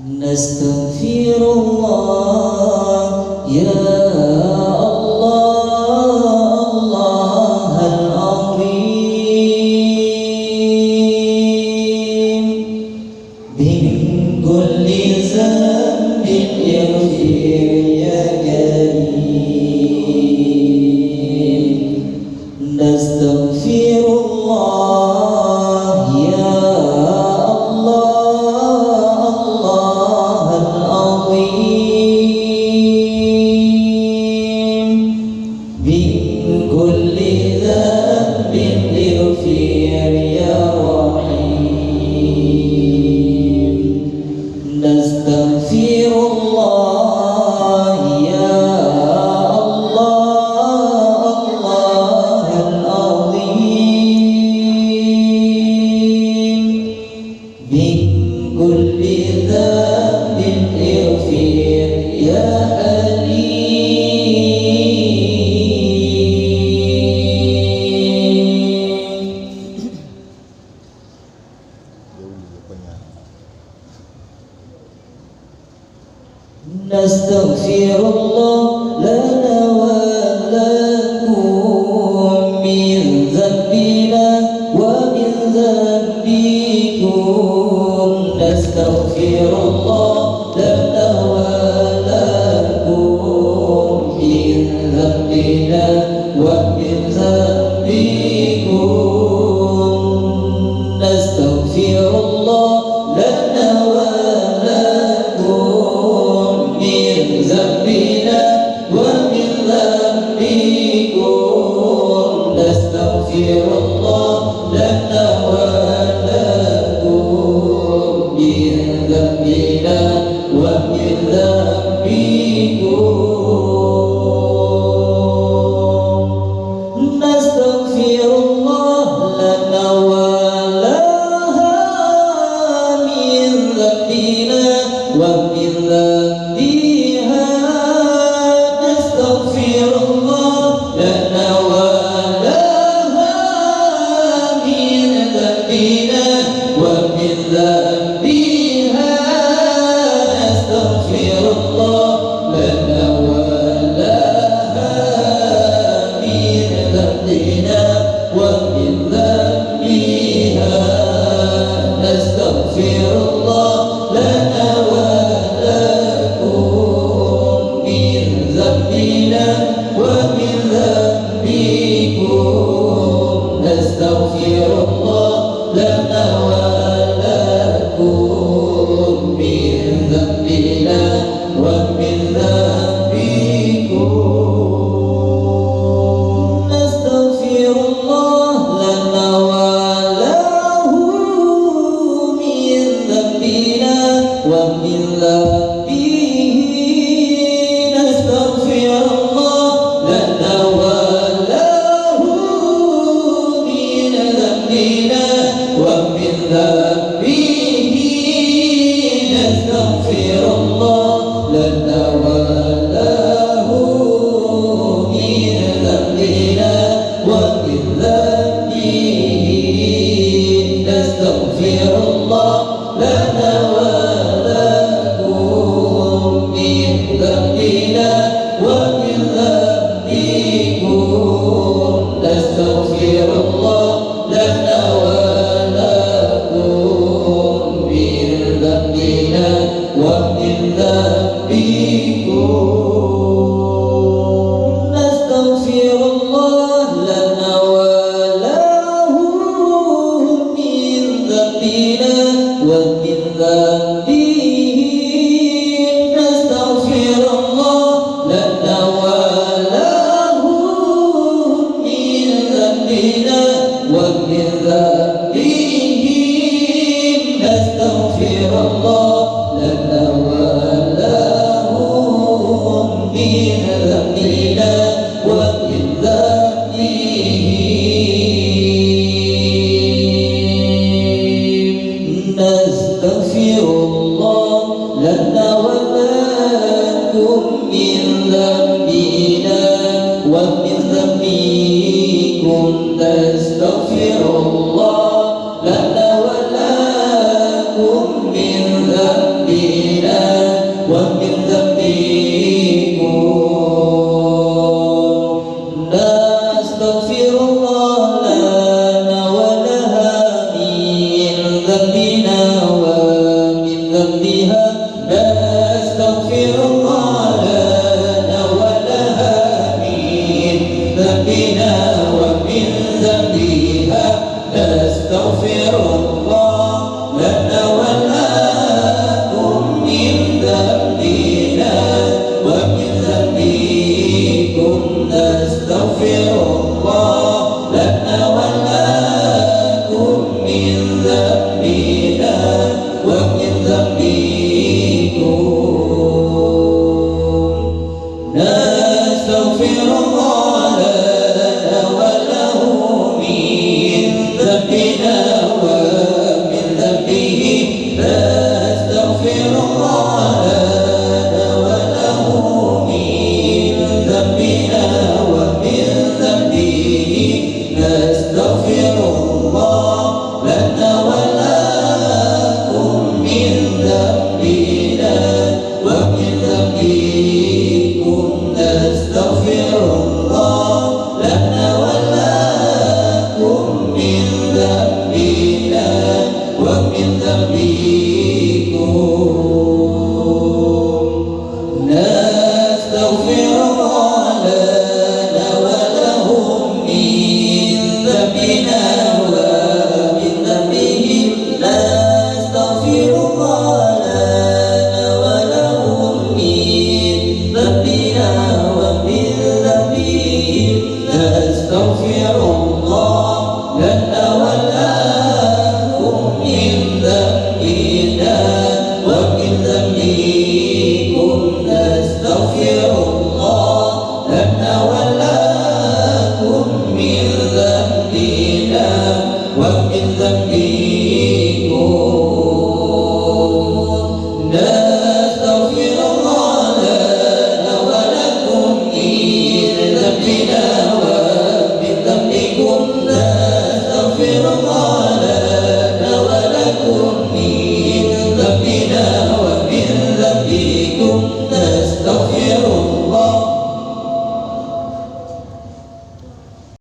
Nastaghfirullah ya Allah al-azim min kulli dhanbin yaghfir ya karim. Nastaghfirullah ya Nastaghfirullah lana wa lakum min dhanbina wa min dhanbikum. Nastaghfirullah lana wa lakum min dhanbina wa min dhanbikum. Nastaghfirullah lana wa ذنبنا ومن ذنبكم. نستغفر الله لنا ولكم من ذنبنا ومن ذنبكم. نستغفر الله لنا ولها من ذنبنا ومن ذنبها. نستغفر الله لنا ولها من ذنبنا ومن ذنبها. نستغفر الله لنا ولها من ذنبنا ومن ذنبها. نستغفر الله لنا ومن ذنبكم. نستغفر الله لنا ولكم من ذنبنا ومن ذنبكم. نستغفر الله لنا وله من ذنبنا ومن نستغفر الله لنا وله من ذنبنا ومن ذنبه. نستغفر الله لنا ولكم من ذنبنا ومن ذنبكم. نستغفر الله لنا ومن ذنبكم. نستغفر الله لنا وله من ذنبنا ومن ذنبكم. ذنبنا ومن ذنبها نستغفر الله لنا ولها من ذنبنا ومن ذنبها نستغفر الله لنا ولكم من ذنبنا ومن ذنبكم نستغفر الله لنا ولكم من ذنبنا ومن ذنبكم نستغفر الله لنا وله من ذنبنا ومن ذنبه نستغفر الله لنا وله من ذنبنا ومن ذنبه نستغفر الله لنا ولكم من ذنبنا ومن ذنبكم نستغفر الله لنا ولكم من ذنبنا ومن ذنبكم